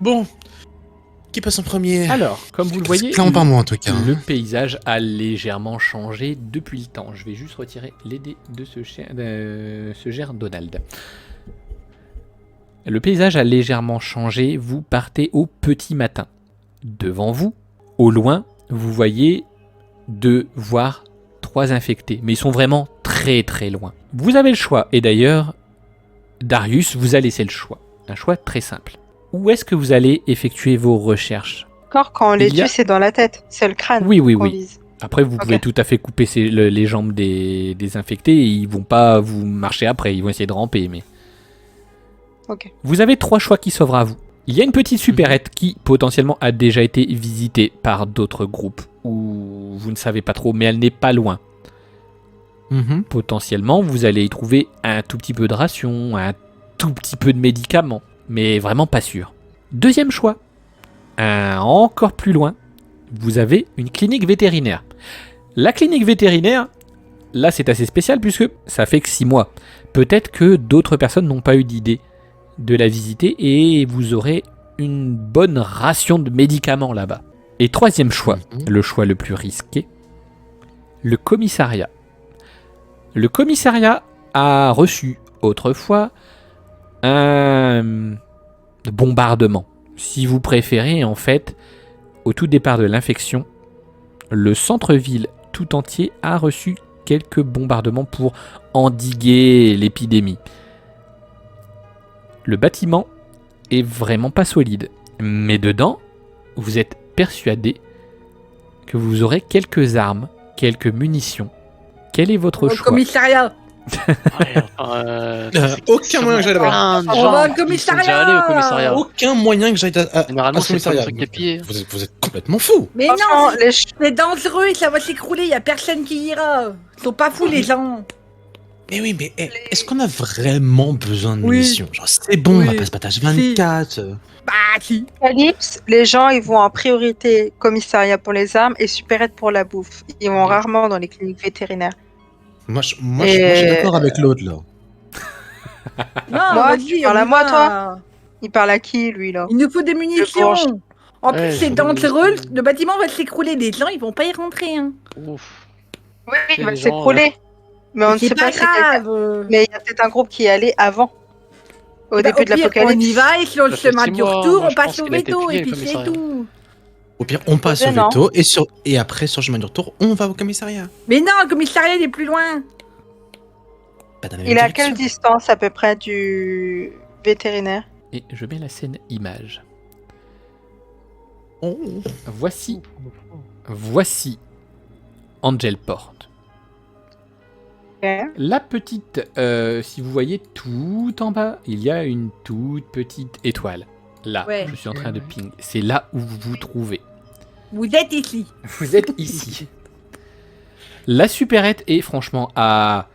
Bon, qui passe en premier? Alors, comme vous le voyez, Clairement pas moi en tout cas. le paysage a légèrement changé depuis le temps. Je vais juste retirer les dés de ce cher Donald. Le paysage a légèrement changé. Vous partez au petit matin. Devant vous, au loin, vous voyez 2 voire 3 infectés. Mais ils sont vraiment très très loin. Vous avez le choix. Et d'ailleurs, Darius vous a laissé le choix. Un choix très simple. Où est-ce que vous allez effectuer vos recherches? Encore quand on les tue, c'est dans la tête. C'est le crâne Oui. qu'on vise. Après, vous pouvez tout à fait couper les jambes des infectés et ils vont pas vous marcher après. Ils vont essayer de ramper. Mais vous avez 3 choix qui s'offrent à vous. Il y a une petite supérette qui potentiellement a déjà été visitée par d'autres groupes où vous ne savez pas trop, mais elle n'est pas loin. Potentiellement, vous allez y trouver un tout petit peu de ration, un tout petit peu de médicaments, mais vraiment pas sûr. Deuxième choix, encore plus loin, vous avez une clinique vétérinaire. La clinique vétérinaire, là c'est assez spécial puisque ça fait que 6 mois. Peut-être que d'autres personnes n'ont pas eu d'idée de la visiter et vous aurez une bonne ration de médicaments là-bas. Et troisième choix, le choix le plus risqué, le commissariat. Le commissariat a reçu autrefois un bombardement. Si vous préférez, en fait, au tout départ de l'infection, le centre-ville tout entier a reçu quelques bombardements pour endiguer l'épidémie. Le bâtiment est vraiment pas solide, mais dedans, vous êtes persuadé que vous aurez quelques armes, quelques munitions. Quel est votre choix? Commissariat. Aucun moyen que j'aille là-bas. On va au commissariat. Aucun moyen que j'aille à Généralement, ce c'est pas le commissariat. truc des pieds. Vous êtes complètement fou. Mais non, c'est dangereux, ça va s'écrouler, y a personne qui ira. Ils sont pas fous les gens. Mais oui, mais est-ce qu'on a vraiment besoin de Oui. munitions? Genre, c'est bon, on va Oui. pas se battre H24. Bah si. Calypse, les gens, ils vont en priorité commissariat pour les armes et supérette pour la bouffe. Ils vont rarement dans les cliniques vétérinaires. Moi, je suis d'accord avec l'autre, là. Non, Moi, vas-y, tu parles on à y moi, va. toi Il parle à qui, lui, là? Il nous faut des munitions. Bourge. En plus, Ouais, c'est faut des dangereux, munitions. le bâtiment va s'écrouler, les gens, ils vont pas y rentrer. Hein. Ouf. Oui, il va les gens, s'écrouler. Mais on ne C'est sait pas pas si quelqu'un... grave. Mais il y a peut-être un groupe qui est allé avant. Au Bah, début de pire, l'apocalypse. on y va et sur le Ça fait chemin 6 du mois, retour, moi, on je passe pense au qu'il a été veto plié, et puis le c'est commissariat. tout. Au pire, on passe au Gênant. veto et après, sur le chemin du retour, on va au commissariat. Mais non, le commissariat il est plus loin. Pas dans la même Il est à direction. quelle distance à peu près du vétérinaire? Et je mets la scène image. Oh. Voici Angelport. Ok. La petite, si vous voyez tout en bas, il y a une toute petite étoile. Là, Ouais. je suis en train de ping. C'est là où vous vous trouvez. Vous êtes ici. Vous êtes ici. La supérette est franchement à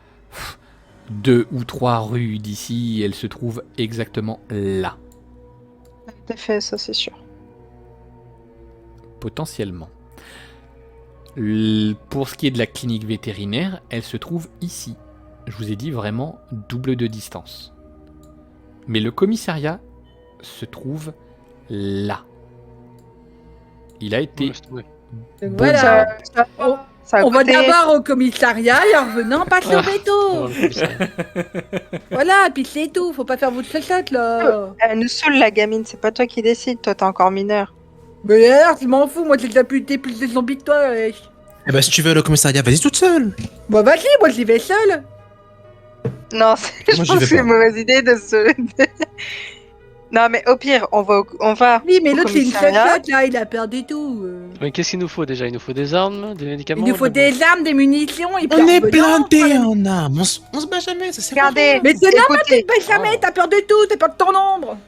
2 ou 3 rues d'ici. Elle se trouve exactement là, Tout à fait, ça c'est sûr. potentiellement. Pour ce qui est de la clinique vétérinaire, elle se trouve ici. Je vous ai dit vraiment double de distance. Mais le commissariat se trouve là. Il a été... Voilà. Ça a On va coûté- d'abord au commissariat et en revenant, passe au veto. Voilà, puis c'est tout. Faut pas faire votre chochotte là. Elle nous saoule la gamine, c'est pas toi qui décide, toi t'es encore mineur. Mais alors, je m'en fous. Moi, j'ai déjà buté plus de zombies que toi. Wesh. Eh ben, si tu veux aller au commissariat, vas-y toute seule. Bah vas-y, moi j'y vais seul. Non, je Moi, j'y pense vais que c'est pas. une mauvaise idée de se... Non mais au pire, on va Oui, mais au l'autre c'est une commissariat. chochotte là. Il a peur du tout. Mais qu'est-ce qu'il nous faut déjà? Il nous faut des armes, des médicaments. Il nous faut de la des armes, des munitions et puis On en est revenant, blindés voilà. en armes. On se bat jamais, ça sert à Regardez, rien. Mais c'est normal, écoutez, Benjamin, t'as peur de tout, t'as peur de ton ombre.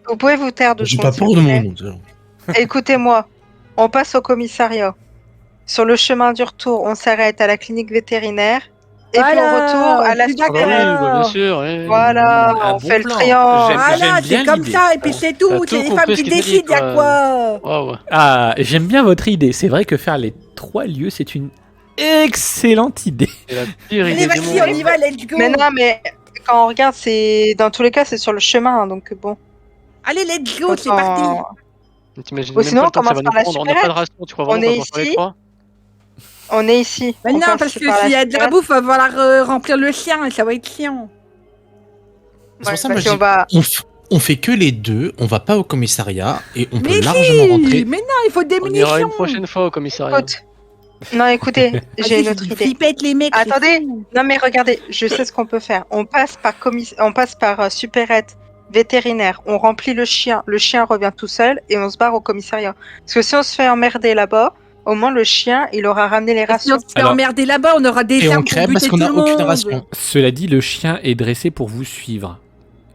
vous pouvez vous taire de J'ai pas peur de mon monde. Écoutez-moi, on passe au commissariat. Sur le chemin du retour, on s'arrête à la clinique vétérinaire. Et puis on Voilà, retourne à la je suis Ah bah oui, d'accord. bah, bien sûr. ouais. Voilà, Un on bon fait le plan. triangle. J'aime Voilà, bien c'est comme l'idée. ça, et puis c'est T'as tout. tout C'est les compris femmes ce qui qu'il dit, décident, y'a quoi. quoi. Ouais. Ah, j'aime bien votre idée. C'est vrai que faire les 3 lieux, c'est une excellente idée. C'est la pire Allez, idée du vas-y, monde. on y va, let's go. Mais non, mais quand on regarde, c'est dans tous les cas, c'est sur le chemin, donc bon. Allez, let's go, c'est Autant- parti. T'imagines Ou même sinon, pas on le temps que ça commence va par la nous prendre. On n'a pas de ration, tu crois vraiment On qu'on est va faire les ici. trois? On est ici. Mais On non, passe parce que par la s'il y a de la supérette. bouffe, il va falloir remplir le chien et ça va être chiant. C'est pour ça, Ouais, moi, vas-y, on va. on fait que les deux, on va pas au commissariat et on peut Mais largement rentrer. Mais non, il faut des On ira munitions. une prochaine fois au commissariat. Écoute. Non, écoutez, j'ai une autre idée. Flippette les mecs. c'est Attendez. fou. Non, mais regardez, je sais ce qu'on peut faire. On passe par supérette vétérinaire. On remplit le chien revient tout seul et on se barre au commissariat. Parce que si on se fait emmerder là-bas, au moins le chien, il aura ramené les Et si rations. on se fait Alors- emmerder là-bas, on aura des Et on armes pour crève parce buter qu'on a tout le aucune monde. ration. Cela dit, le chien est dressé pour vous suivre.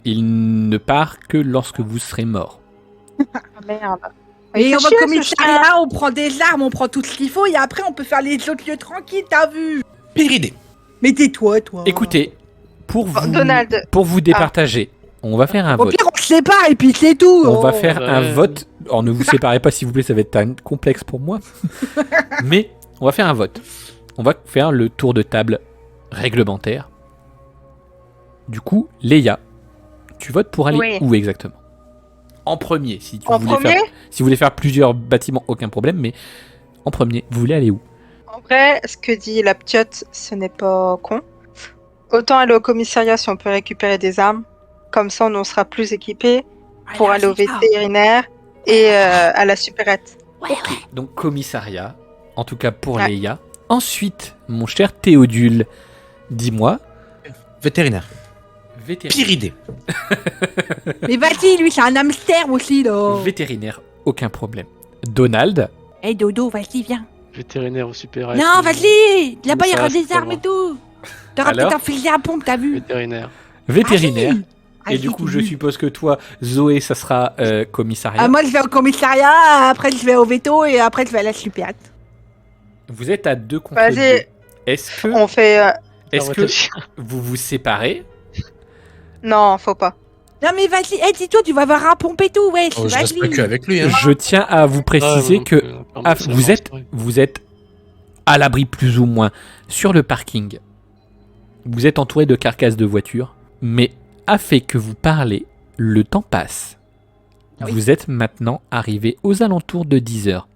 Il ne part que lorsque vous serez mort. Ah, merde. Et Il on fait va au chier, ce commissariat, on prend des armes, on prend tout ce qu'il faut et après on peut faire les autres lieux tranquilles, t'as vu? Pire idée. Mais tais-toi, toi. Écoutez, pour Oh, vous, Donald. pour vous départager, on va faire un Au vote. pire, on se sépare et puis c'est tout. On va Oh. faire un Ouais. vote. Alors ne vous séparez pas s'il vous plaît, ça va être un complexe pour moi. Mais on va faire un vote. On va faire le tour de table réglementaire. Du coup, Léa, tu votes pour aller Oui. où exactement? En premier, si tu En voulais premier, faire, si vous voulez faire plusieurs bâtiments, aucun problème. Mais en premier, vous voulez aller où? en vrai, ce que dit la ptiote, ce n'est pas con. Autant aller au commissariat si on peut récupérer des armes. Comme ça, on sera plus équipés pour aller au vétérinaire et à la supérette. Donc commissariat, en tout cas pour Ouais. Léa. Ensuite, mon cher Théodule, dis-moi, Vétérinaire. vétérinaire. Pire idée. Mais vas-y, lui, c'est un hamster aussi, là. Vétérinaire, aucun problème. Donald, Hey, Dodo, vas-y, viens. Vétérinaire ou super. Non, vas-y. Là-bas, il y ça aura reste des armes pour et tout. T'auras Alors peut-être un fusil à pompe, t'as vu? Vétérinaire. vétérinaire. Vas-y. Et du Vas-y, coup, t'es je nul. suppose que toi, Zoé, ça sera commissariat. Ah, moi, je vais au commissariat, après, je vais au veto et après, je vais à la supérette. Vous êtes à 2 contre Vas-y. 2. Est-ce que, On fait. est-ce que vous vous séparez? Non, faut pas. Non, mais vas-y, hey, dis-toi, tu vas avoir un pompe et tout, wesh. Oh, je reste pas vas-y. que avec lui. Hein. Je tiens à vous préciser que vous êtes à l'abri plus ou moins sur le parking. Vous êtes entouré de carcasses de voitures, mais à fait que vous parlez, le temps passe. Oui. Vous êtes maintenant arrivé aux alentours de 10 heures.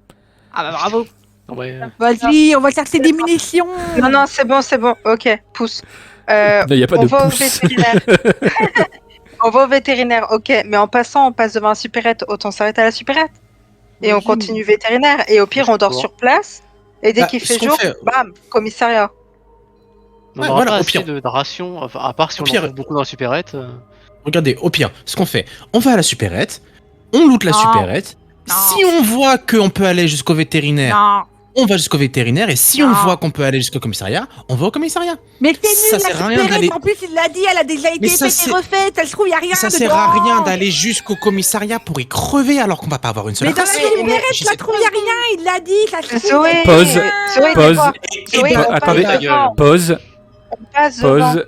Ah, bah bravo. Ouais. Vas-y, on va chercher des munitions. Non, non, c'est bon, c'est bon. Ok, pousse. Non, il n'y a pas on de va au pouce. vétérinaire. On va au vétérinaire, ok. Mais en passant, on passe devant la supérette. Autant s'arrêter à la supérette. Et on Oui. continue vétérinaire. Et au pire, on dort Bon. sur place. Et dès Bah, qu'il ce fait qu'on jour, fait- bam, commissariat. On Ouais, aura voilà, pas au assez pire. de rations, enfin, à part si Au on en pire. trouve beaucoup dans la supérette. Regardez, au pire, ce qu'on fait, on va à la supérette, on loot la Non. supérette. Non. Si on voit qu'on peut aller jusqu'au vétérinaire, Non. on va jusqu'au vétérinaire. Et si Non. on voit qu'on peut aller jusqu'au commissariat, on va au commissariat. Mais c'est Ça nul, la sert à rien supérette, d'aller- en plus, il l'a dit, elle a déjà été Mais ça, faite et c'est- refaite. Ça se trouve, il n'y a rien Ça dedans. sert à rien d'aller jusqu'au commissariat pour y crever alors qu'on va pas avoir une seule Mais dans la race. supérette, Je ça sais se trouve, il n'y a rien. Il l'a dit, ça se trouve. Zoé, Pause. Zoé, Pause. tais-toi. Zoé, Et on bah, passe attendez. Ta devant. gueule. Pause, On passe devant. pause.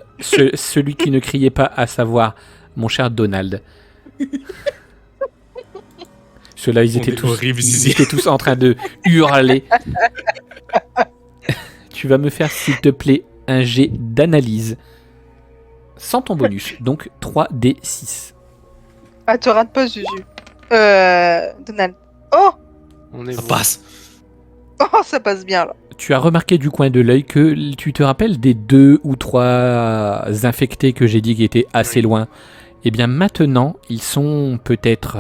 Celui qui ne criait pas, à savoir mon cher Donald. Ceux-là, ils On étaient est tous, horribles ils ici. étaient tous en train de hurler. Tu vas me faire, s'il te plaît, un jet d'analyse. Sans ton bonus, donc 3d6. Ah, te rate pas, Zuzu. Donald. Oh, On est Ça bon. passe. oh, ça passe bien là. Tu as remarqué du coin de l'œil que tu te rappelles des 2 ou 3 infectés que j'ai dit qui étaient assez loin. Eh bien maintenant, ils sont peut-être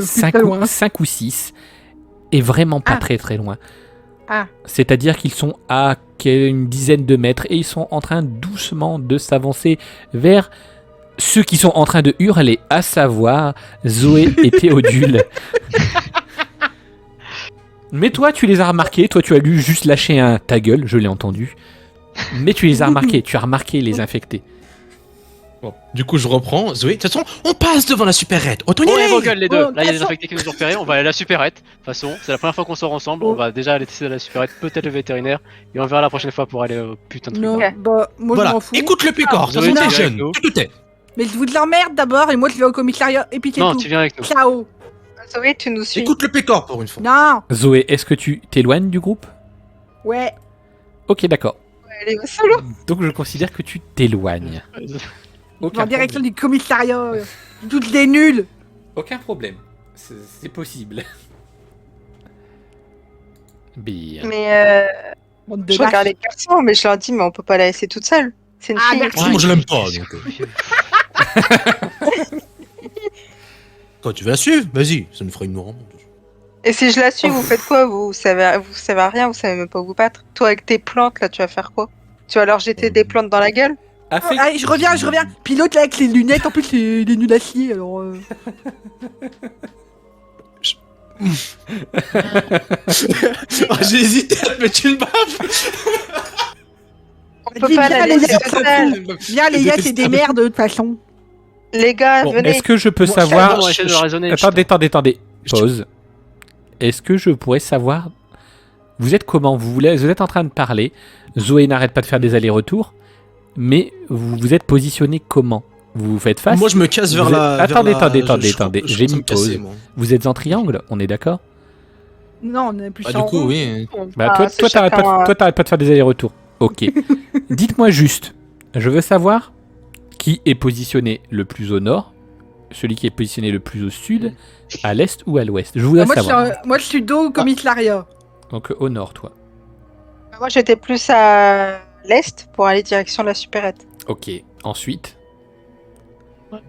5 ou 6 et vraiment pas Ah. très très loin. Ah. C'est-à-dire qu'ils sont à une dizaine de mètres et ils sont en train doucement de s'avancer vers ceux qui sont en train de hurler, à savoir Zoé et Théodule. Mais toi, tu les as remarqués. Toi, tu as lu juste lâcher un ta gueule, je l'ai entendu. Mais tu les as remarqués. Tu as remarqué les infectés. Bon, du coup, je reprends. Zoé, de toute façon, on passe devant la supérette. Autant y Oh, les aller. vos gueules, les deux. Oh, Là, il y a des façon- infectés qui nous ont repérés. On va aller à la supérette. De toute façon, c'est la première fois qu'on sort ensemble. Oh. On va déjà aller tester la supérette, peut-être le vétérinaire. Et on verra la prochaine fois pour aller au putain de truc. Non, Ok. bah, moi, je Voilà, m'en fous. écoute le pécor. De toute Zoé, façon, tu t'es viens avec jeune. nous. Tu te tais. Mais je vous l'emmerde d'abord et moi, je vais au commissariat et puis c'est Non, tout. tu viens avec nous. Ciao. Zoé, tu nous suis. Écoute le pécor pour une fois. Non. Zoé, est-ce que tu t'éloignes du groupe? Ouais. Ok, d'accord. Elle est solo. Donc je considère que tu t'éloignes. En direction du commissariat. Toutes des nuls. Aucun problème. C'est possible. Bien. Mais Bande de je regarde lâches. les garçons, mais je leur dis, mais on peut pas la laisser toute seule. C'est une Ah, fille. merci. Ouais, moi je l'aime pas, donc. Quand tu vas la suivre, vas-y, ça nous fera une remonte. Et si je la suis, vous faites quoi? Vous savez à rien, vous savez même pas vous battre. Toi, avec tes plantes, là, tu vas faire quoi? Tu vas leur jeter des plantes dans la gueule? Affect- Allez, je reviens. Puis l'autre là avec les lunettes, en plus les nul à chier, alors. Ah, j'ai hésité à te mettre une baffe. On peut Dis, pas viens, la les laisser gars, toute seule. Viens les gars, c'est des merdes de toute façon. Les gars, Bon, venez. Est-ce que je peux Moi, savoir... On va essayer de raisonner. Attendez. Pause. Est-ce que je pourrais savoir... Vous êtes comment vous êtes en train de parler. Zoé n'arrête pas de faire des allers-retours. Mais vous êtes positionné comment? Vous faites face? Moi je me casse vers Vous la. êtes- Attendez, vers la- attendez. je J'ai commence à mis me casser, pause. moi. Vous êtes en triangle, on est d'accord? Non, on est plus Bah, en du coup, rond. oui. Bah, Ah, c'est t'arrêtes chacun, pas de faire des allers-retours. Ok. Dites-moi juste, je veux savoir qui est positionné le plus au nord, celui qui est positionné le plus au sud, à l'est ou à l'ouest. Je voudrais Moi, savoir. moi, je suis dos au commissariat. Donc au nord, toi. Moi, j'étais plus à l'est pour aller direction de la supérette. Ok. Ensuite.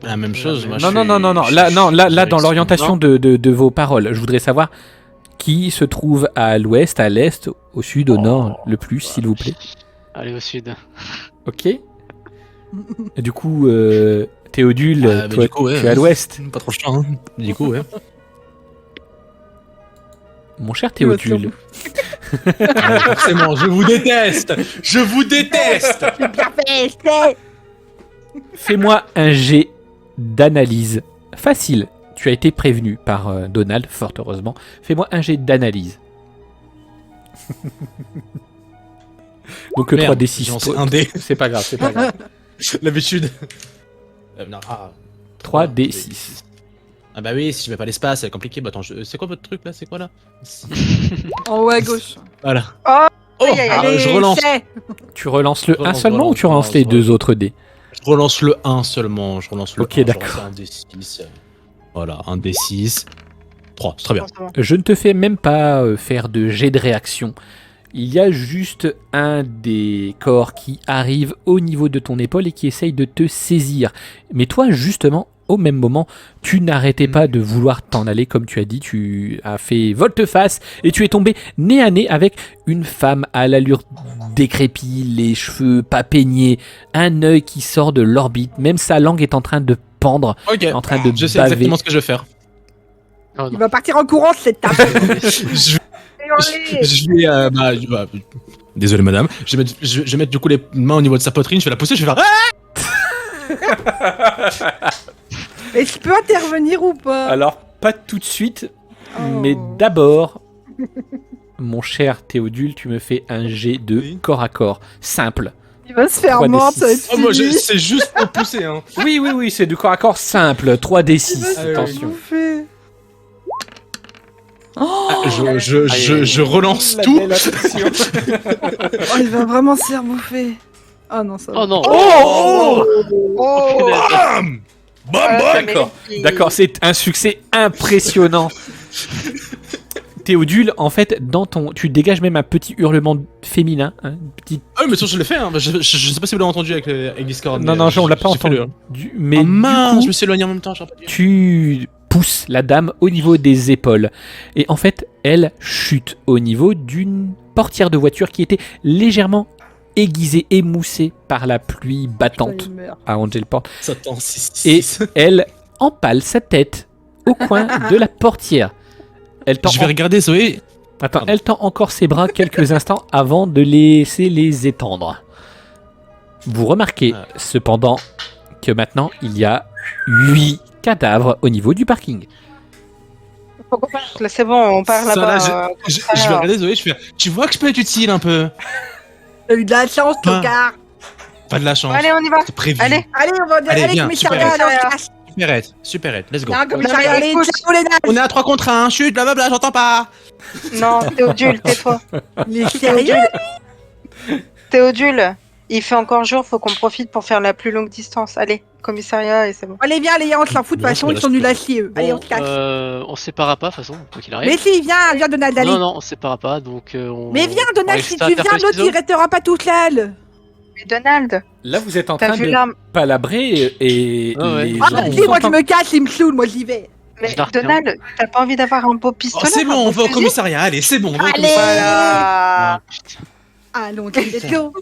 La même chose. moi, Non, je non, suis- non, non, non. je Là, suis- non, là, dans direction l'orientation de vos paroles, je voudrais savoir qui se trouve à l'ouest, à l'est, au sud, au nord, le plus, s'il vous plaît. Allez au sud. Ok. Et du coup, Théodule, Ah, bah, toi, du coup, ouais, tu es à l'ouest. Pas trop chiant, hein. Du coup, ouais. Mon cher Tu vas Théodule, Ah, forcément, je vous déteste. Je vous déteste. fais-moi un jet d'analyse facile. Tu as été prévenu par Donald, fort heureusement. Fais-moi un jet d'analyse. Donc Merde, 3d6. j'ai lancé un dé. C'est pas grave, c'est pas grave. L'habitude. Non, 3d6. Ah bah oui, si je mets pas l'espace, c'est compliqué. Bah attends, c'est quoi votre truc là? C'est quoi là? En haut à gauche. Voilà. Oh, Oh, aïe, aïe, aïe. ah, je relance. c'est. Tu relances le 1 Relance, seulement ou tu relance, relances les relance. deux autres dés? Je relance le 1 seulement. Je relance le Ok, 1. d'accord. Je relance un D6. Voilà, un D6. 3, c'est très bien. c'est bon. Je ne te fais même pas faire de jet de réaction. Il y a juste un des corps qui arrive au niveau de ton épaule et qui essaye de te saisir. Mais toi, justement, au même moment, tu n'arrêtais pas de vouloir t'en aller, comme tu as dit. Tu as fait volte-face et tu es tombé nez à nez avec une femme à l'allure décrépite, les cheveux pas peignés, un œil qui sort de l'orbite. Même sa langue est en train de pendre, Ok. en train de Je sais baver. exactement ce que je vais faire. Oh, Il non. va partir en courant cette tape. Je vais. Désolé madame. Je vais mettre du coup les mains au niveau de sa poitrine. Je vais la pousser. Je vais faire. Est-ce que je peux intervenir ou pas? Alors, pas tout de suite, Oh. mais d'abord, mon cher Théodule, tu me fais un jet de Oui. corps à corps, simple. Il va se faire 3d6. mordre, ça va être Oh, moi, fini. c'est juste pour pousser. Hein. Oui, c'est du corps à corps simple, 3d6, Il va se faire attention. bouffer. Je relance La tout. belle attention. Oh, il va vraiment se faire bouffer. Oh non, ça va. Oh non. Oh, Oh, Bam Bam voilà, bam ça D'accord, mérite. d'accord, c'est un succès impressionnant. Théodule, en fait, tu dégages même un petit hurlement féminin, hein, une petite. Ah oui, mais ça, je l'ai fait. Hein. Je sais pas si vous l'avez entendu avec Discord. Non, mais, non, on l'a pas j'ai fait le- entendu. Mais Oh du mince, coup, je me suis éloigné en même temps. J'ai pas dit. tu pousses la dame au niveau des épaules. Et en fait, elle chute au niveau d'une portière de voiture qui était légèrement aiguisée, émoussée par la pluie battante Putain, il meurt. à Angelport. Ça tend 6. Et elle empale sa tête au coin de la portière. Elle tend, Je vais regarder Zoé. Attends, elle tend encore ses bras quelques instants avant de laisser les étendre. Vous remarquez Ah. cependant que maintenant il y a 8 cadavres au niveau du parking. Faut qu'on parte, là, c'est bon, on part Ça, là-bas. là, je vais regarder Zoé. Je fais. Tu vois que je peux être utile un peu. T'as eu de la chance, Ah. tocard. Pas de la chance. Allez, on y va. C'est prévu. Allez. Allez, on va Allez, aller viens, commissariat, super. alors on se casse. Superette, let's go. Viens, commissariat, Non, mais allez, écoute. ciao les nains. On est à 3 contre 1, chute, blablabla, j'entends pas. Non, Théodule, tais-toi. Les sérieux? Théodule, Il fait encore jour, faut qu'on profite pour faire la plus longue distance. Allez, commissariat et c'est bon. Allez, viens, les gars, on s'en fout de toute Non, façon, je ils sont nuls à chier, eux. Allez, on Bon, se casse. on se séparera pas, de toute façon, quoi qu'il arrive. Mais si, viens, Donald, allez. Non, non, on se séparera pas, donc on... Mais viens, on Donald, reste si à tu faire viens, l'autre, ciseaux. il restera pas tout seul. Mais Donald, Là, vous êtes en t'as train vu de l'arme? palabrer et Ah ouais. les Ah, gens vas-y, moi, sont je me casse, il me saoule, moi, j'y vais. Mais Je la retiens. Donald, t'as pas envie d'avoir un beau Oh, pistolet? c'est bon, un on beau va au fusil commissariat. Allez, c'est bon, on va au Allez. commissariat. Voilà. Ah, putain. Allons, let's go.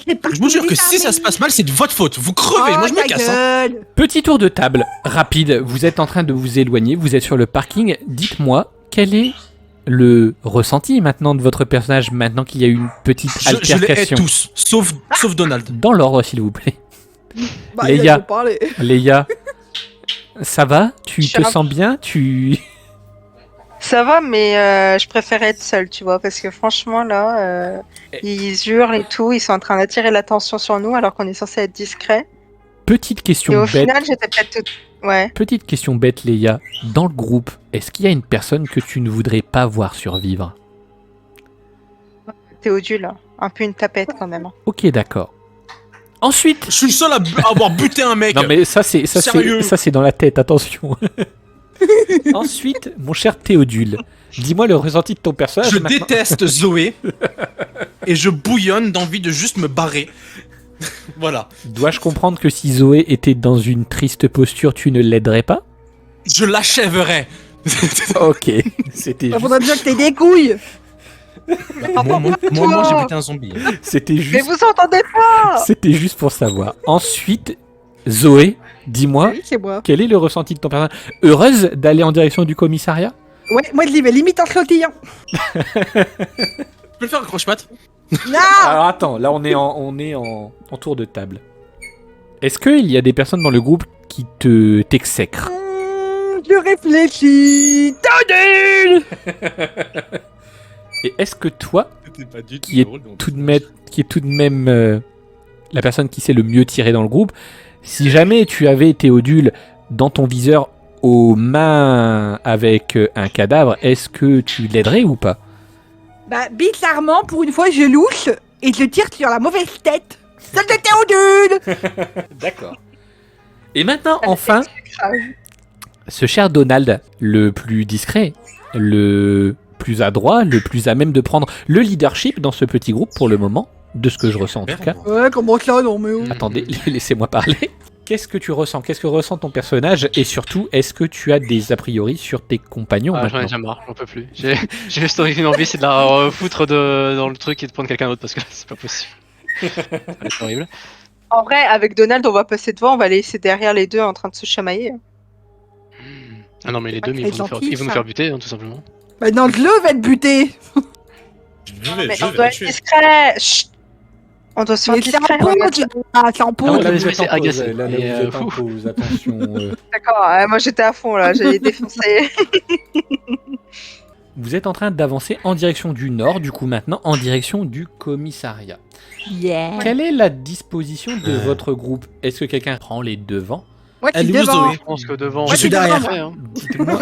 C'est parti, Je vous jure que les si ça amis. se passe mal, c'est de votre faute. Vous crevez, Oh, moi je me ta casse. Hein. gueule. Petit tour de table, rapide. Vous êtes en train de vous éloigner, vous êtes sur le parking. Dites-moi, quel est le ressenti maintenant de votre personnage, maintenant qu'il y a eu une petite Je les hais altercation? tous, sauf Donald. Dans l'ordre, s'il vous plaît. Bah, Les il a gars. trop parlé. Léa, ça va? Tu Je suis te un- sens bien? Ça va, mais je préfère être seule, tu vois, parce que franchement, là, ils hurlent et tout, ils sont en train d'attirer l'attention sur nous alors qu'on est censé être discret. Petite Et question au bête. final, j'étais peut-être toute... Ouais. Petite question bête, Léa. Dans le groupe, est-ce qu'il y a une personne que tu ne voudrais pas voir survivre? Théodule, là. Un peu une tapette, quand même. Ok, d'accord. Ensuite... Je suis le seul à avoir buté un mec. Non mais ça c'est Sérieux ça c'est dans la tête, attention. Ensuite, mon cher Théodule, dis-moi le ressenti de ton personnage Je maintenant. déteste Zoé et je bouillonne d'envie de juste me barrer. Voilà. Dois-je comprendre que si Zoé était dans une triste posture, tu ne l'aiderais pas? Je l'achèverai. Ok, c'était Bah, juste, faudrait bien que t'aies des couilles. moi j'ai buté un zombie. c'était Mais juste, vous entendez pas? c'était juste pour savoir. Ensuite, Zoé, dis-moi, Oui, c'est moi. quel est le ressenti de ton personnage? Heureuse d'aller en direction du commissariat? Ouais, moi, je l'y vais limite en sautillant. Je peux le faire un croche-patte? Non. Alors attends, là on est en tour de table. Est-ce qu'il y a des personnes dans le groupe qui t'exècrent? Je réfléchis. Théodule. Et est-ce que toi, qui est tout de même la personne qui sait le mieux tirer dans le groupe, si jamais tu avais Théodule dans ton viseur aux mains avec un cadavre, est-ce que tu l'aiderais ou pas? Bah, bizarrement, pour une fois, je louche et je tire sur la mauvaise tête. Celle de Théodule. D'accord. Et maintenant, enfin, ce cher Donald, le plus discret, le plus adroit, le plus à même de prendre le leadership dans ce petit groupe pour le moment, de ce que je ressens en tout cas. Ouais, comment ça, non mais... oh. Attendez, laissez-moi parler. Qu'est-ce que tu ressens? Qu'est-ce que ressent ton personnage? Et surtout, est-ce que tu as des a priori sur tes compagnons Ah, j'en ai maintenant? déjà marre, j'en peux plus. J'ai juste une envie, c'est de la foutre dans le truc et de prendre quelqu'un d'autre parce que là, c'est pas possible. C'est horrible. En vrai, avec Donald, on va passer devant, on va les laisser derrière les deux en train de se chamailler. Ah non, mais les Pas deux, mais très ils vont gentil, nous ça. faire buter, hein, tout simplement. Bah non, je le vais te buter. Mais on doit être discret. Chut. On doit se faire Mais c'est en discret. pause. Ah, c'est en Non, pause. là, vous vous êtes en êtes pause, agacé. là, Et, vous êtes en fou. pause, attention. D'accord, moi j'étais à fond là, j'ai défoncé. Vous êtes en train d'avancer en direction du nord, du coup maintenant en direction du commissariat. Yeah. Quelle est la disposition de votre groupe? Est-ce que quelqu'un prend les devants? Moi, je suis Elle est où, devant. Zoé? Je pense que devant, Je suis derrière. fait, hein. Dites-moi,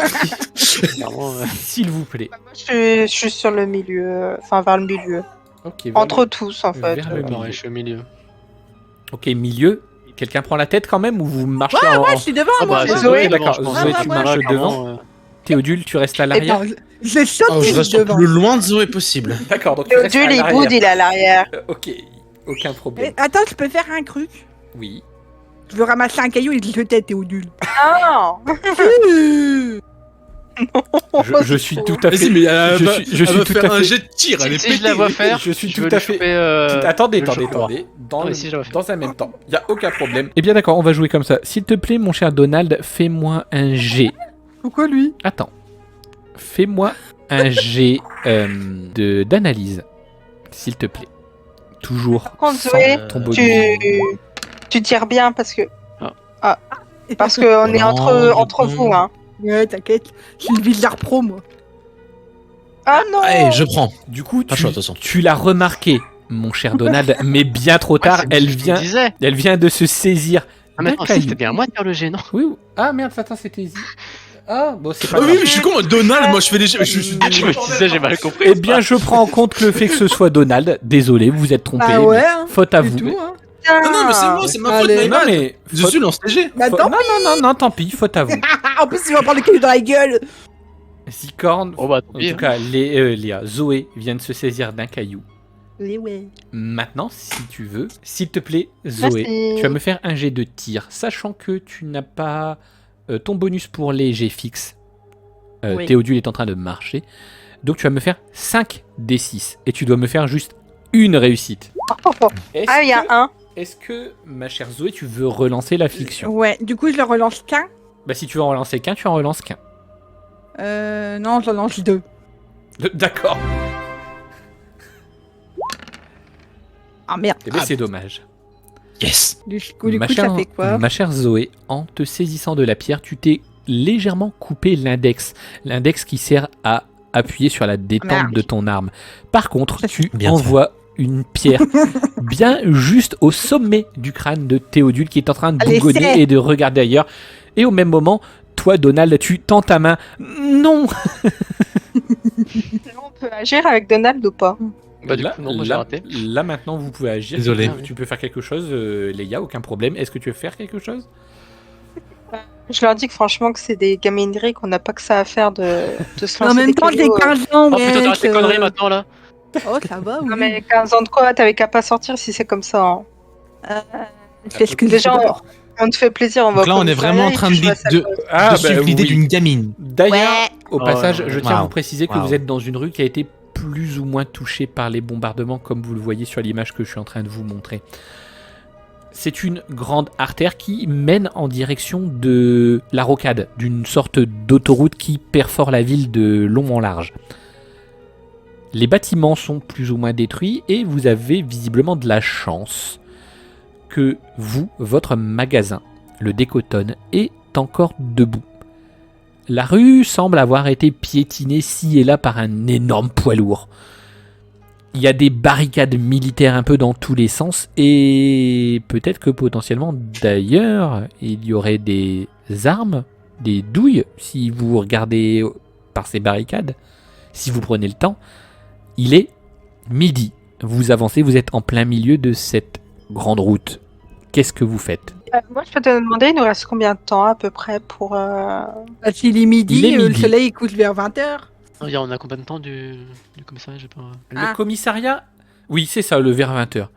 Clairement, s'il vous plaît. Moi je suis sur le milieu, enfin vers le milieu. Ok, Entre tous en fait. vers le milieu. pareil, je suis au milieu. Ok, milieu. Quelqu'un prend la tête quand même ou vous marchez Ouais, en... ouais, je suis devant, Ah moi. bah, c'est Zoé, Zoé, d'accord. je pense. Zoé, Ah, tu bah, marches clairement, devant. Théodule, tu restes à Eh l'arrière. ben, je saute Oh, je reste le devant. plus loin de Zoé possible. D'accord, donc tu restes à Théodule, il l'arrière. boude, il est à l'arrière. Ok, aucun Eh, problème. attends, je peux faire un truc. Oui. Je veux ramasser un caillou et le jeter à Théodule. Non. Je suis tout à fait... Vas-y, mais elle je va, suis- je elle suis va tout faire à un fait- jet de tir, elle est Si je pétée. la vois faire, Je suis je tout veux à le fait... choper, Attendez, je veux le choper. Dans, Ah, le- mais si, je la vois. dans un même temps. Il n'y a aucun problème. Eh bien d'accord, on va jouer comme ça. S'il te plaît, mon cher Donald, fais-moi un G. Pourquoi lui? Attends. Fais-moi un G d'analyse. S'il te plaît. Toujours Par contre, sans Zoé, ton bonus. tu tires bien parce que Et parce qu'on est Non, entre non. vous hein. Ouais, t'inquiète. Je suis une Villard Pro, moi. Ah non. Allez, je prends. Du coup, Pas chaud, de toute façon. tu l'as remarqué, mon cher Donald, mais bien trop tard. Ouais, c'est elle ce que je vient, me disais. elle vient de se saisir. Ah, mais d'un attends, caillou. c'était bien à moi de faire le G, non? Oui. Ah merde, attends, c'était. Ah bon, c'est pas Ah oui, grave. mais je suis con, Donald, moi je fais des jets. Je suis Je me disais, j'ai mal compris. Eh bien, je prends en compte le fait que ce soit Donald. Désolé, vous êtes trompé. Ah ouais, mais hein. Faute à C'est vous. tout, hein. putain. Non, mais c'est moi, c'est ma faute, Allez. my Non bad. mais... Je faute- suis lance léger. Bah, faute- tant non, tant pis, faute à vous. En plus, il va prendre le caillou dans la gueule. Zicorne, Oh bah, tant en pis. tout hein. cas, Léa, Zoé vient de se saisir d'un caillou. Oui, ouais. Maintenant, si tu veux, s'il te plaît, Zoé, Merci. tu vas me faire un jet de tir, sachant que tu n'as pas ton bonus pour les jets fixes. Oui. Théodule est en train de marcher. Donc tu vas me faire 5 D6 et tu dois me faire juste une réussite. Est-ce Ah, il y a que- un. Est-ce que, ma chère Zoé, tu veux relancer la fiction? Ouais, du coup, je le relance qu'un. Bah si tu veux en relancer qu'un, tu en relances qu'un. Non, je lance 2. D'accord. Ah merde. Eh ben, c'est dommage. Yes. Du coup, Ma ça chère, fait quoi? ma chère Zoé, en te saisissant de la pierre, tu t'es légèrement coupé l'index. L'index qui sert à appuyer sur la détente Merde. de ton arme. Par contre, tu Bien envoies une pierre bien juste au sommet du crâne de Théodule qui est en train de Allez, bougonner c'est- et de regarder ailleurs. Et au même moment, toi, Donald, tu tends ta main. Non. On peut agir avec Donald ou pas? Bah, du là, coup, non, moi j'ai là- raté. là, maintenant, vous pouvez agir. Désolé. Tu peux faire quelque chose, Léa, aucun problème. Est-ce que tu veux faire quelque chose? Je leur dis que franchement que c'est des gamineries, qu'on n'a pas que ça à faire de se En lancer même des temps, j'ai cailloux, 15 ans, Oh ouais. putain, t'arrêtes tes conneries maintenant là. Oh, ça va, oui. Non mais 15 ans de quoi? T'avais qu'à pas sortir si c'est comme ça. Hein. Je fais ce que Déjà, je veux d'abord. On te fait plaisir, on va Donc là, au on est vraiment en train commissariat et puis je de vois ça. Ah, de suivre l'idée d'une gamine. D'ailleurs, Ouais. au Oh, passage, ouais, ouais. je tiens à Wow. vous préciser que Wow. vous êtes dans une rue qui a été plus ou moins touchée par les bombardements, comme vous le voyez sur l'image que je suis en train de vous montrer. C'est une grande artère qui mène en direction de la rocade, d'une sorte d'autoroute qui perfore la ville de long en large. Les bâtiments sont plus ou moins détruits et vous avez visiblement de la chance que vous, votre magasin, le Décotonne, est encore debout. La rue semble avoir été piétinée ci et là par un énorme poids lourd. Il y a des barricades militaires un peu dans tous les sens et peut-être que potentiellement d'ailleurs il y aurait des armes, des douilles si vous regardez par ces barricades, si vous prenez le temps. Il est midi. Vous avancez, vous êtes en plein milieu de cette grande route. Qu'est-ce que vous faites? Moi je peux te demander, il nous reste combien de temps à peu près pour... Bah, s'il est midi, Il est le midi. soleil il couche vers 20h. Regarde, on a combien de temps du commissariat? J'ai pas. Le Ah. commissariat? Oui, c'est ça, le vers 20h.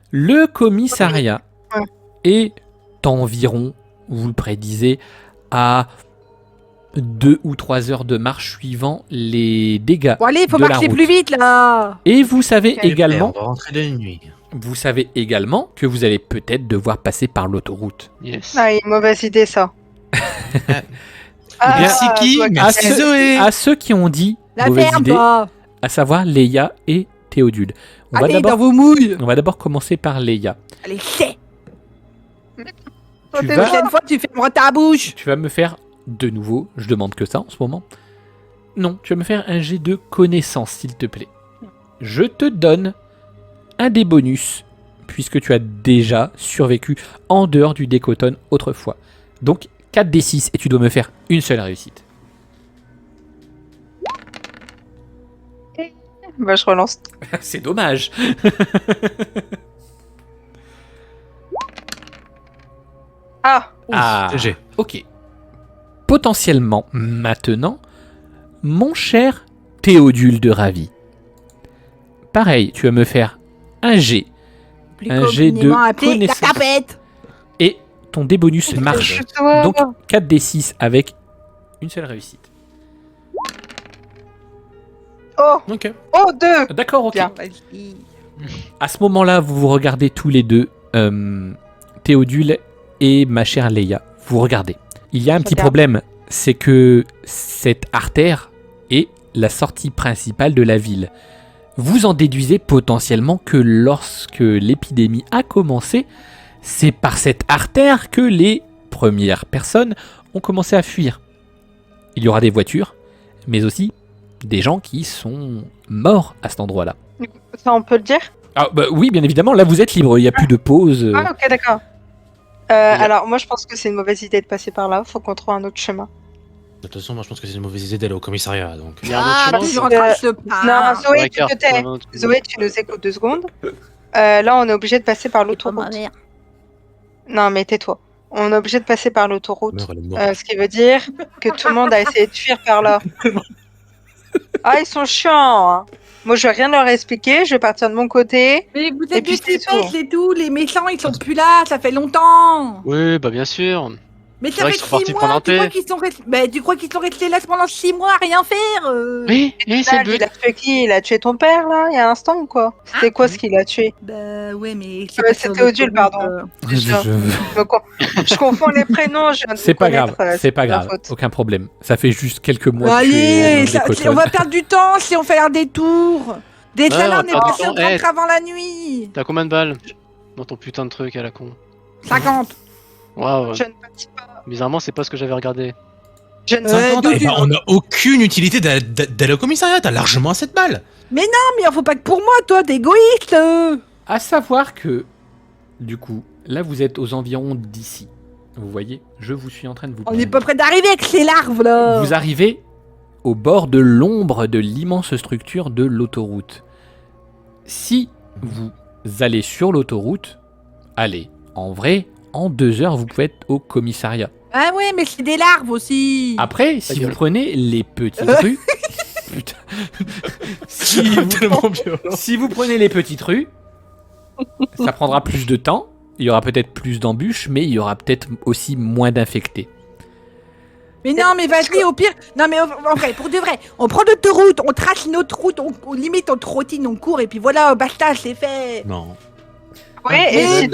Le commissariat Ouais. est environ, vous le prédisez, à 2 ou 3 heures de marche suivant les dégâts. Bon, allez, faut De la marcher route. plus vite là. Et vous savez également, On va rentrer de nuit. que vous allez peut-être devoir passer par l'autoroute. Yes. Ah, une mauvaise idée ça. Merci qui? toi, Merci à, ceux, Zoé. à ceux qui ont dit La mauvaise ferme, idée, toi. à savoir Léa et Théodule. On va Allez, dans d'abord- vos mouilles. on va d'abord commencer par Léa. Allez, c'est. Toi, Tu t'es vas- là. Prochaine fois, tu fermeras ta bouche. Tu vas me faire de nouveau, je demande que ça en ce moment. Non, tu vas me faire un jet de connaissance, s'il te plaît. Je te donne un des bonus, puisque tu as déjà survécu en dehors du Décotonne autrefois. Donc 4 des 6 et tu dois me faire une seule réussite. Bah je relance. C'est dommage. Ah, Ah, GG. ok. Potentiellement, maintenant, mon cher Théodule de Ravi. Pareil, tu vas me faire un G Plus Un jet de communément appelé la connaissance. tapette. et ton débonus marche. toi. Donc 4 des 6 avec une seule réussite. Oh, Ok. oh, 2. D'accord, ok. Bien. Vas-y. À ce moment-là, vous vous regardez tous les deux, Théodule et ma chère Léa. Vous regardez. Il y a un petit Regarde. problème, c'est que cette artère est la sortie principale de la ville. Vous en déduisez potentiellement que lorsque l'épidémie a commencé, c'est par cette artère que les premières personnes ont commencé à fuir. Il y aura des voitures, mais aussi des gens qui sont morts à cet endroit-là. Ça on peut le dire? Ah, bah oui, bien évidemment, là vous êtes libre, il n'y a plus de pause. Ah ok d'accord. Alors moi je pense que c'est une mauvaise idée de passer par là, faut qu'on trouve un autre chemin. De toute façon, moi je pense que c'est une mauvaise idée d'aller au commissariat. Donc... Il y a un Ah, autre tu chemin, rentres ce Non, pas. Zoé, tu D'accord, te tais. non, non, tu- Zoé, tu nous écoutes 2 secondes. là, on est obligé de passer par C'est pas ma l'autoroute. mère. Non, mais tais-toi. On est obligé de passer par l'autoroute. Meurs, elle est morte. Ce qui veut dire que tout le monde a essayé de fuir par là. Ah, ils sont chiants. Hein. Moi, je vais rien leur expliquer. Je vais partir de mon côté. Mais vous Et êtes puis, des c'est tripettes, tout. c'est tout. Les méchants, ils sont plus là, ça fait longtemps. Oui, bah bien sûr. Mais C'est ça vrai fait qu'ils sont 6 partis mois, prendre un tu crois thé. qu'ils sont restés... Bah, tu crois qu'ils sont restés là pendant 6 mois à rien faire Oui, c'est le Donald, il but. a tué qui? Il a tué ton père, là, il y a un instant ou quoi? C'était quoi ce qu'il a tué? Bah ouais, mais... C'était Odile, pardon. Je confonds les prénoms. Je viens de C'est vous pas connaître, grave, c'est pas ma grave, faute. aucun problème. Ça fait juste quelques mois que tu Allez, es ça- dans les on va perdre du temps si on fait un détour. Déjà Ouais, là, on on est va passé perdre au du temps. rentre avant la nuit. T'as combien de balles dans ton putain de truc à la con? 50. Waouh. Je ne bâtis pas. Bizarrement, c'est pas ce que j'avais regardé. Je ne 50, d'où eh tu- ben, on n'a aucune utilité d'aller au commissariat, t'as largement assez de balles. Mais il en faut pas que pour moi, toi, t'es égoïste. À savoir que, du coup, là vous êtes aux environs d'ici. Vous voyez, je vous suis en train de vous On n'est pas près d'arriver avec ces larves, là. Vous arrivez au bord de l'ombre de l'immense structure de l'autoroute. Si vous allez sur l'autoroute, allez, en vrai, en 2 heures, vous pouvez être au commissariat. Ah ouais, mais c'est des larves aussi. Après, si gueule. vous prenez les petites rues... Putain. si, vous, Tellement violent. si vous prenez les petites rues, ça prendra plus de temps, il y aura peut-être plus d'embûches, mais il y aura peut-être aussi moins d'infectés. Mais non, mais vas-y, au pire. Non, mais en vrai, pour de vrai, on prend l'autoroute, on trace une autre route, on limite, on trottine, on court, et puis voilà, basta, c'est fait. Non. Ouais, Mais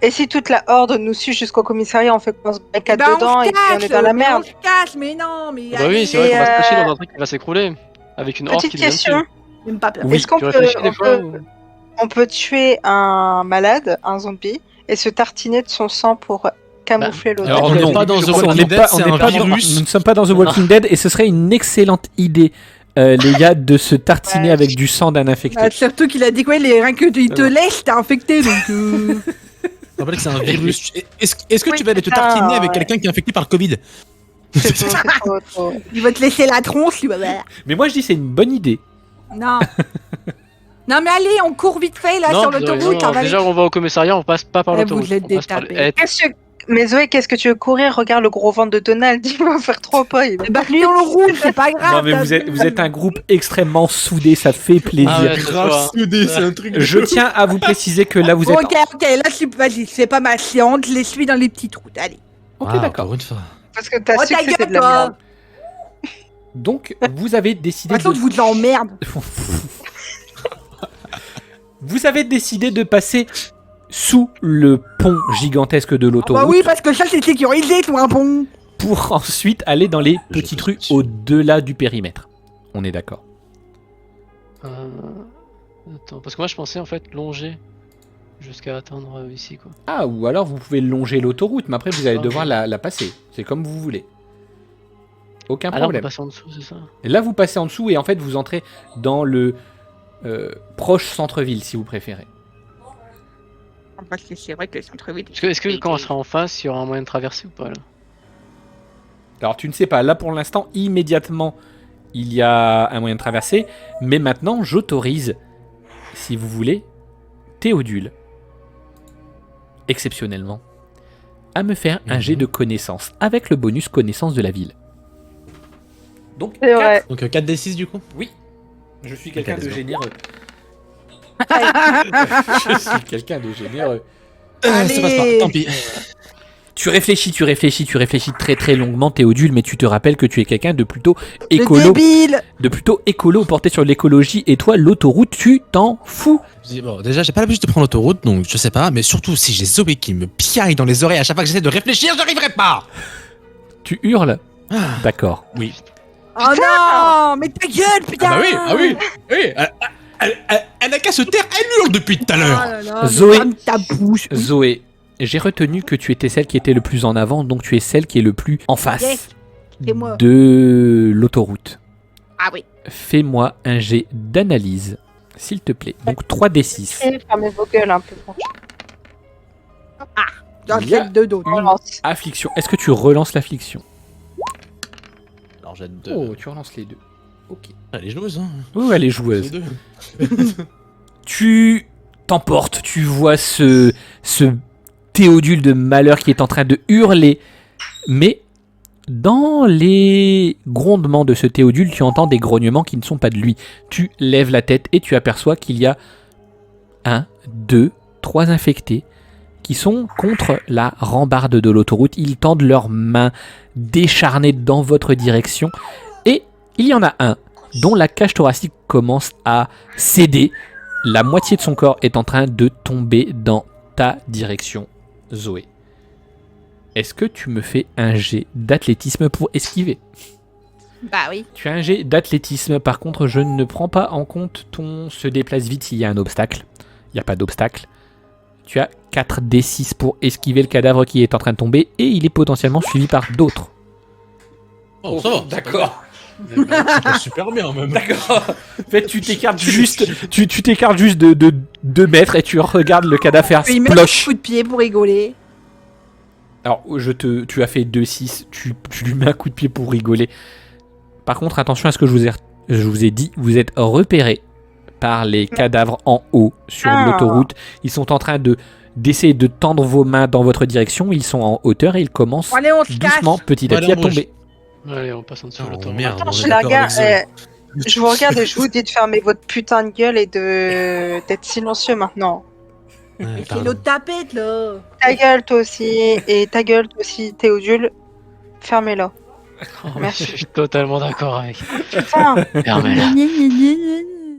et si toute la horde nous suit jusqu'au commissariat, on fait qu'on se barricade Ben, dedans on se et puis on est cache, dans la mais merde. on se cache, mais non, mais. Bah oui, c'est Et, vrai qu'on va se cacher euh, dans un truc qui va s'écrouler. Avec une horde Petite qui nous vient question. dessus. Même pas peur. Oui, Est-ce qu'on Tu peut, réfléchis des on fois peut, ou- on peut tuer un malade, un zombie, et se tartiner de son sang pour camoufler l'odeur? Alors, on n'est non, pas dans je The pense qu'on Walking n'est Dead, pas- c'est on n'est un pas- virus. Nous ne sommes pas dans The Walking Dead et ce serait une excellente idée, les gars, de se tartiner Ouais. avec du sang d'un infecté. Ah, surtout qu'il a dit quoi, rien que il te laisse, t'es infecté, donc. Je rappelle que c'est un virus. Est-ce que Oui, tu vas aller te c'est ça, tartiner avec ouais. quelqu'un qui est infecté par le Covid? C'est trop. Il va te laisser la tronche, tu vas voir. Mais moi je dis c'est une bonne idée. Non. Non, mais allez, on court vite fait là Non, sur vous avez l'autoroute. raison, on va déjà aller- on va au commissariat, on passe pas par Eh, l'autoroute. vous êtes On passe par des le- Eh, Mais Zoé, qu'est-ce que tu veux courir? Regarde le gros ventre de Donald, il va faire 3 pas. Il va... Bah, lui, on le roule, c'est pas grave. Non mais vous êtes un groupe extrêmement soudé, ça fait plaisir. Ah ouais, ça se voit. soudé, c'est un truc. Je tiens à vous préciser que là vous êtes... Ok, là, vas-y, c'est pas ma séance, je les suis dans les petites routes, allez. Ok Ah, d'accord. encore une fois. Parce que t'as Oh, su ta que c'était gueule, de la toi. merde. Donc vous avez De décidé toute façon, de... je vous l'emmerde. Vous avez décidé de passer sous le pont gigantesque de Ah l'autoroute bah oui, parce que ça, c'est sécurisé, tout un pont. pour ensuite aller dans les Je petites peux rues dessus. au-delà du périmètre. On est d'accord. Attends, parce que moi je pensais en fait longer jusqu'à atteindre ici quoi. Ah, ou alors vous pouvez longer l'autoroute, mais après vous allez devoir la passer. C'est comme vous voulez. Aucun Ah là on peut problème. passer en dessous, c'est ça? Et là vous passez en dessous et en fait vous entrez dans le proche centre-ville si vous préférez. Parce que c'est vrai que le centre-ville. Est-ce que quand on sera en face, il y aura un moyen de traverser ou pas là? Alors tu ne sais pas, là pour l'instant immédiatement il y a un moyen de traverser, mais maintenant j'autorise, si vous voulez, Théodule, exceptionnellement, à me faire un jet de connaissance avec le bonus connaissance de la ville. Donc C'est vrai. Donc 4d6 du coup? oui, je suis quelqu'un Ok, de let's go. généreux. Je suis quelqu'un de généreux. Ça passe pas, tant pis. Tu réfléchis très très longuement, Théodule, mais tu te rappelles que tu es quelqu'un de plutôt Le écolo, débile. porté sur l'écologie, et toi, l'autoroute, tu t'en fous. Je dis, bon, déjà, j'ai pas l'habitude de prendre l'autoroute, donc je sais pas, mais surtout si j'ai Zoé qui me piaille dans les oreilles à chaque fois que j'essaie de réfléchir, j'arriverai pas! Tu hurles. Ah. D'accord. Oui. Oh non, mais ta gueule, putain. Ah bah oui, elle a qu'à se taire, elle hurle depuis tout à Oh l'heure! là là, mais Zoé. ferme ta bouche. Zoé, j'ai retenu que tu étais celle qui était le plus en avant, donc tu es celle qui est le plus en face Yes, c'est moi. de l'autoroute. Ah oui. Fais-moi un jet d'analyse, s'il te plaît. Donc 3d6. Fermez vos gueules un peu. Dans Il y a le de dos. une affliction. Est-ce que tu relances l'affliction? Alors j'ai deux. Oh, tu relances les deux. Ok. Elle est joueuse, hein. Oh, elle est joueuse. Les deux. Tu t'emportes, tu vois ce Théodule de malheur qui est en train de hurler. Mais dans les grondements de ce Théodule, tu entends des grognements qui ne sont pas de lui. Tu lèves la tête et tu aperçois qu'il y a 1, 2, 3 infectés qui sont contre la rambarde de l'autoroute. Ils tendent leurs mains décharnées dans votre direction. Et il y en a un dont la cage thoracique commence à céder. La moitié de son corps est en train de tomber dans ta direction, Zoé. Est-ce que tu me fais un jet d'athlétisme pour esquiver? Bah oui. Tu as un jet d'athlétisme, par contre je ne prends pas en compte ton se déplace vite s'il y a un obstacle. Il n'y a pas d'obstacle. Tu as 4d6 pour esquiver le cadavre qui est en train de tomber et il est potentiellement suivi par d'autres. Oh, ça va. D'accord. Super bien, même. D'accord. En fait, tu t'écartes juste, tu t'écartes juste de 2 mètres et tu regardes le cadavre faire Je lui mets un splosh. coup de pied pour rigoler. Alors, tu as fait 2-6, tu lui mets un coup de pied pour rigoler. Par contre, attention à ce que je vous ai dit, vous êtes repéré par les cadavres en haut sur l'autoroute. Ils sont en train d'essayer de tendre vos mains dans votre direction. Ils sont en hauteur et ils commencent Bon, allez, on se casse. doucement, petit à Allez, petit, à on bouge. tomber. Allez, on passe en dessous de Oh, l'autoroute. merde. Attends, on est je la d'accord avec regarde. Zoé. Je vous regarde et je vous dis de fermer votre putain de gueule et d'être silencieux maintenant. Ouais, Mais c'est pardon. l'autre tapette là. Ta gueule toi aussi et ta gueule toi aussi, Théodule. Fermez-la. Oh, Merci. je suis totalement d'accord avec. Putain. Fermez-la.